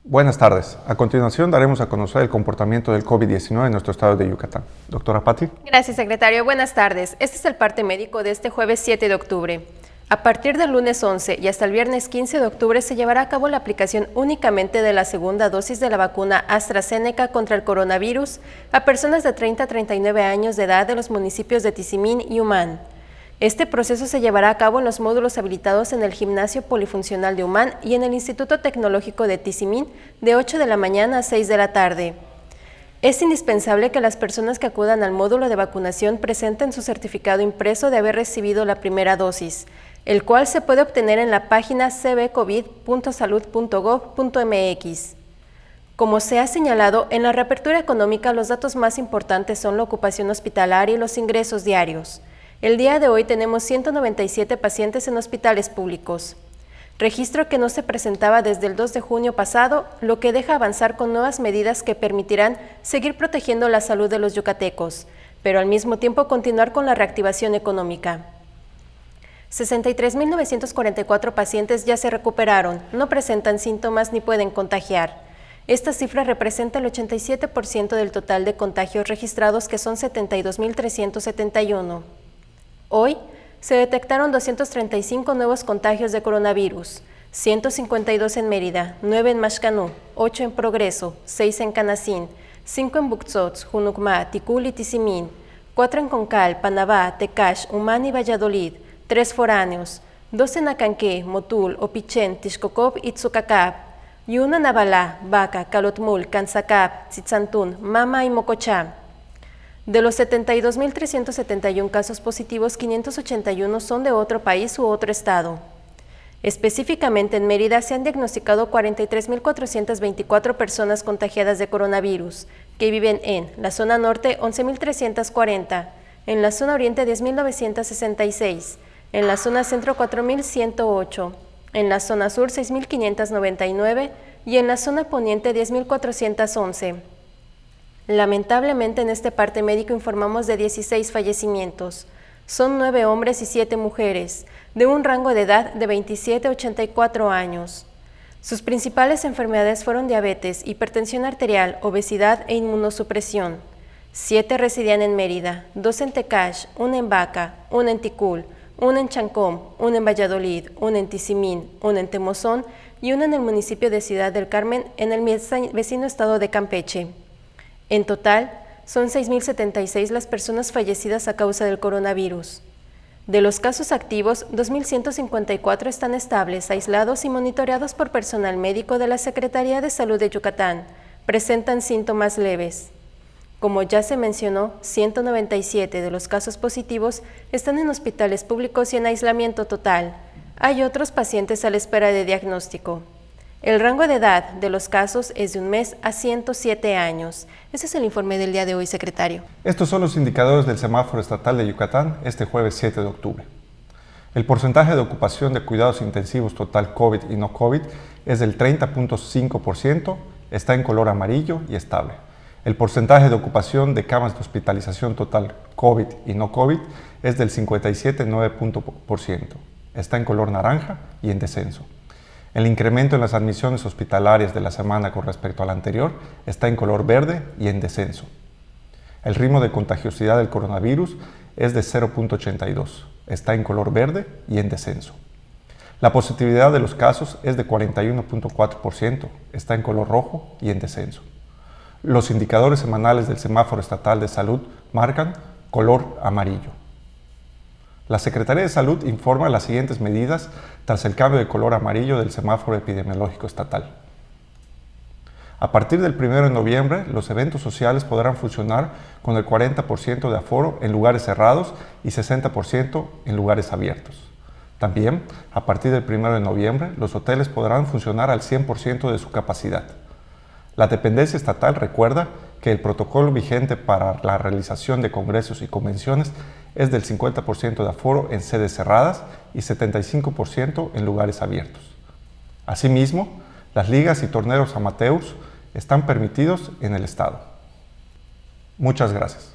Buenas tardes. A continuación daremos a conocer el comportamiento del COVID-19 en nuestro estado de Yucatán. Doctora Patti. Gracias, secretario. Buenas tardes. Este es el parte médico de este jueves 7 de octubre. A partir del lunes 11 y hasta el viernes 15 de octubre se llevará a cabo la aplicación únicamente de la segunda dosis de la vacuna AstraZeneca contra el coronavirus a personas de 30 a 39 años de edad de los municipios de Tizimín y Umán. Este proceso se llevará a cabo en los módulos habilitados en el Gimnasio Polifuncional de Umán y en el Instituto Tecnológico de Tizimín de 8 de la mañana a 6 de la tarde. Es indispensable que las personas que acudan al módulo de vacunación presenten su certificado impreso de haber recibido la primera dosis, el cual se puede obtener en la página cbcovid.salud.gov.mx. Como se ha señalado, en la reapertura económica los datos más importantes son la ocupación hospitalaria y los ingresos diarios. El día de hoy tenemos 197 pacientes en hospitales públicos, registro que no se presentaba desde el 2 de junio pasado, lo que deja avanzar con nuevas medidas que permitirán seguir protegiendo la salud de los yucatecos, pero al mismo tiempo continuar con la reactivación económica. 63.944 pacientes ya se recuperaron, no presentan síntomas ni pueden contagiar. Esta cifra representa el 87% del total de contagios registrados, que son 72.371. Hoy se detectaron 235 nuevos contagios de coronavirus, 152 en Mérida, 9 en Maxcanú, 8 en Progreso, 6 en Canacín, 5 en Buxots, Junucmá, Ticul y Tizimín, 4 en Concal, Panabá, Tecash, Umán y Valladolid, 3 foráneos, 2 en Acanqué, Motul, Opichén, Tixcocop y Tzucacap, y 1 en Abalá, Baca, Calotmul, Canzacap, Tzitzantún, Mama y Mocochá. De los 72.371 casos positivos, 581 son de otro país u otro estado. Específicamente en Mérida se han diagnosticado 43.424 personas contagiadas de coronavirus, que viven en la zona norte 11.340, en la zona oriente 10.966, en la zona centro 4.108, en la zona sur 6.599 y en la zona poniente 10.411. Lamentablemente en este parte médico informamos de 16 fallecimientos. Son 9 hombres y 7 mujeres, de un rango de edad de 27 a 84 años. Sus principales enfermedades fueron diabetes, hipertensión arterial, obesidad e inmunosupresión. 7 residían en Mérida, 2 en Tecash, 1 en Baca, 1 en Ticul, 1 en Chancóm, 1 en Valladolid, 1 en Tizimín, 1 en Temozón y 1 en el municipio de Ciudad del Carmen, en el vecino estado de Campeche. En total, son 6.076 las personas fallecidas a causa del coronavirus. De los casos activos, 2.154 están estables, aislados y monitoreados por personal médico de la Secretaría de Salud de Yucatán. Presentan síntomas leves. Como ya se mencionó, 197 de los casos positivos están en hospitales públicos y en aislamiento total. Hay otros pacientes a la espera de diagnóstico. El rango de edad de los casos es de 1 mes a 107 años. Ese es el informe del día de hoy, secretario. Estos son los indicadores del semáforo estatal de Yucatán este jueves 7 de octubre. El porcentaje de ocupación de cuidados intensivos total COVID y no COVID es del 30.5%, está en color amarillo y estable. El porcentaje de ocupación de camas de hospitalización total COVID y no COVID es del 57.9%, está en color naranja y en descenso. El incremento en las admisiones hospitalarias de la semana con respecto a la anterior está en color verde y en descenso. El ritmo de contagiosidad del coronavirus es de 0.82, está en color verde y en descenso. La positividad de los casos es de 41.4%, está en color rojo y en descenso. Los indicadores semanales del semáforo estatal de salud marcan color amarillo. La Secretaría de Salud informa las siguientes medidas tras el cambio de color amarillo del semáforo epidemiológico estatal. A partir del 1 de noviembre, los eventos sociales podrán funcionar con el 40% de aforo en lugares cerrados y 60% en lugares abiertos. También, a partir del 1 de noviembre, los hoteles podrán funcionar al 100% de su capacidad. La dependencia estatal recuerda que el protocolo vigente para la realización de congresos y convenciones es del 50% de aforo en sedes cerradas y 75% en lugares abiertos. Asimismo, las ligas y torneos amateurs están permitidos en el estado. Muchas gracias.